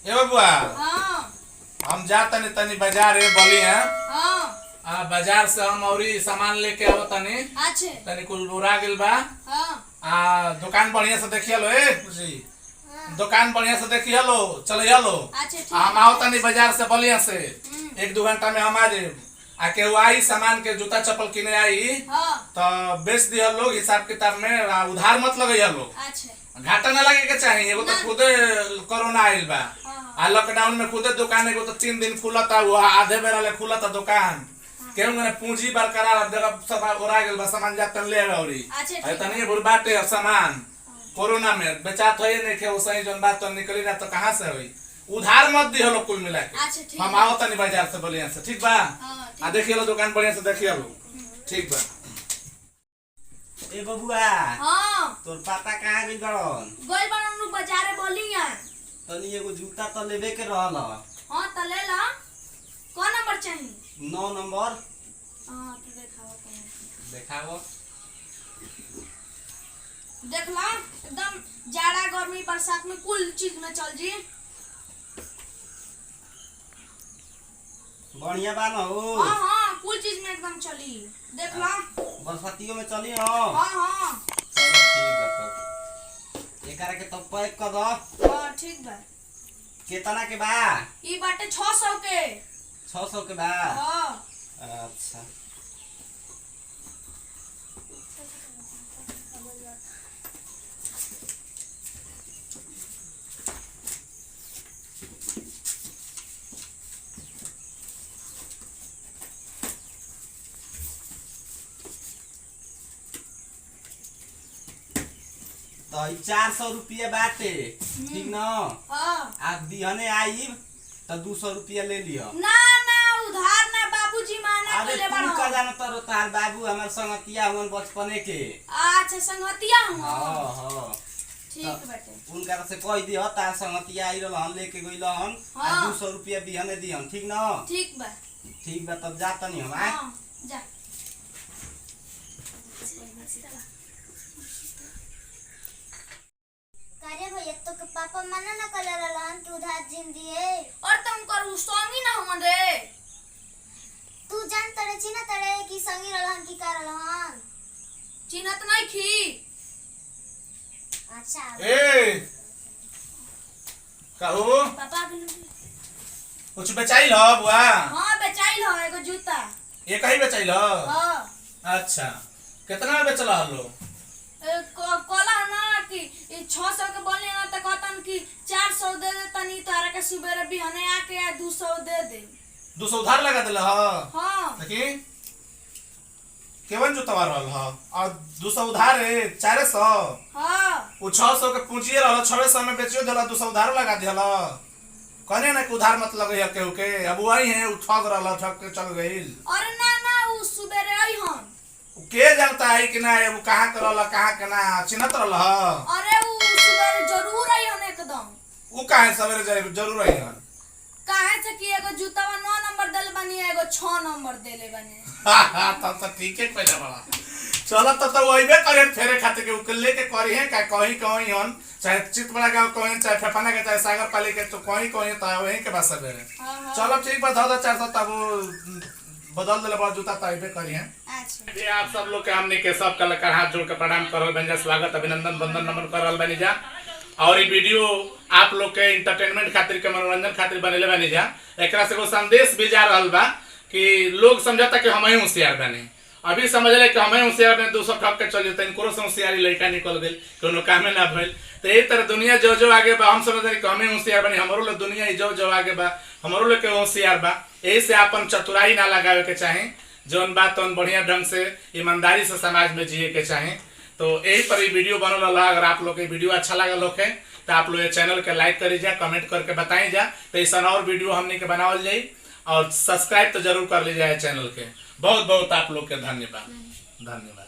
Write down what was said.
ए बबुआ हाँ हम जा तनी तनी बाजार है बोली है हाँ बाजार से हम औरी सामान लेके आओ तनी अच्छे तनी कुल बुरा गेल बा हाँ दुकान बढ़िया से देखिए लो ए खुशी दुकान बढ़िया से देखिए लो चलिए लो अच्छे ठीक हम आओ तनी बाजार से बढ़िया से 1-2 घंटा में हम आ जाए आके वो आई सामान के जूता चप्पल किने आई हाँ तो बेच दिया लोग हिसाब किताब में उधार मत लगे लोग अच्छे घाटा ना लगे के चाहिए एगो तो खुदे कोरोना आइल बा हाँ लॉकडाउन में खुदे दुकान एगो तो 3 दिन खुलता वो आधे बेरा ले खुलता दुकान केहू ने पूंजी बरकरार अब जगह सब ओरा गेल बा सामान जातन ले औरी अच्छे है तनी बुर बाटे अब सामान कोरोना में बेचात होए नहीं के उसई जन बात तो निकली ना तो कहां से होई उधार मत दियो लोग कुल मिला के अच्छे ठीक हम आओ तनी बाजार से बढ़िया से ठीक बा हाँ आ देखिए लो दुकान बढ़िया से देखिए लो ठीक बा ए बबुआ हाँ तोर पापा कहाँ गई गड़न गोल बननु बाजारे बोली है तनी एगो जूता तो लेबे के रहल हाँ त ले ला कौन नंबर चाहिए 9 नंबर हाँ तो देखाओ देखाओ देख ला एकदम जाड़ा गर्मी बरसात में कुल चीज में चल जी बढ़िया बा न हो हाँ हाँ कुल चीज में एकदम चली देख ला बरसातियों में चली न हाँ हाँ चलो ठीक बा तब एकरा के तब पैक कर दो हाँ ठीक बा केतना के बा ई बाटे 600 के 600 के बा हाँ अच्छा तो 400 रुपया बाटे ठीक न हाँ आप दिहने आई तो 200 रुपया ले लियो ना ना उधार ना बाबूजी माना अरे ले तू बड़ा का जानो तारो तार बाबू हमार संगतिया हुन बचपने के अच्छा संगतिया हूँ हाँ हाँ ठीक बाटे उनका से कह दियो तार संगतिया आई रहल हम लेके गइल हन आ हाँ। 200 रुपया बिहने दिहन ठीक न ठीक बा ठीक बा तब जा तनी हम आए हाँ जा अरे भैया तो के पापा मना न कर रहलन तू उधार जिन दिए और तुम करू स्वामी ना हम रे तू जान तड़े छी ना तड़े कि संगी रहलन की कर रहलन चिन्हत नहीं खी अच्छा ए कहू पापा भी कुछ बेचाई लो बुआ हाँ बेचाइल हो एगो जूता ये कहीं बेचाई लो हाँ अच्छा कितना में बेचला लो कोला ना कि 600 के बोले ना तो कहतन कि 400 दे दे तनी तारा के सुबह बिहने आके 200 दे दे 200 उधार लगा दिला हाँ देखी केवन जूता रहल ह और 200 उधार है 400 हाँ वो 600 के पूंजी रहल 600 में बेचियो दिला 200 उधार लगा दिला कहने ना कि उधार मत लगे है केहू के अब वही है उ ठग रहल ठग के चल गइल अरे ना ना उ सुबह आई हम के जानता है कि ना वो कहाँ के रहल कहाँ के ना चिन्हत रहल अरे उ सुबह जरूर आई हम एकदम वो काहे सवेरे जरूर आई हन काहे से कि एगो जूतावा 9 नंबर देले बनी एगो 6 नंबर देले बनी तब तो ठीक है पहले बड़ा चलो तो वहीबे करे फेरे खाते के उकल लेके करी है का कहीं कहीं हन चाहे चितबड़ा गांव कहीं चाहे फेफाना के चाहे सागर पाली के तो कहीं कहीं तो वहीं के बात सवेरे हाँ हाँ चलो ठीक बा 400 तब बदल दिले बड़ा जूता तो अइबे करी है अच्छा जी आप सब लोग के हमने के सब कलाकार हाथ जोड़ के प्रणाम करल बन जा स्वागत अभिनंदन वंदन नमन करल बनी जा और ये वीडियो आप लोग के इंटरटेनमेंट खातिर के मनोरंजन खातिर बनेले बनी जा एकरा से वो संदेश भी जा रहल बा कि लोग समझता कि हम ही होशियार बने अभी समझ ले कि हम ही होशियार बने 200 ठग के चल जेते इनको से होशियारी लड़का निकल गेल कोनो कामे ना भइल तो ये तरह दुनिया जो जो आगे बा हम समझ रहे कि हम ही होशियार बने हमरो लोग दुनिया जो जो आगे बा हमरो लोग के होशियार बा यही से अपन चतुराई ना लगावे के चाहे जौन बात तौन बढ़िया ढंग से ईमानदारी से समाज में जिए के चाहे तो यही पर ये वीडियो बनल रहा अगर आप लोग के वीडियो अच्छा लगा लोग है तो आप लोग ये चैनल के लाइक करी जा कमेंट करके बताई जा तो ऐसा और वीडियो हमने के बनावल जाई और सब्सक्राइब तो जरूर कर लीजिए चैनल के बहुत बहुत आप लोग के धन्यवाद धन्यवाद।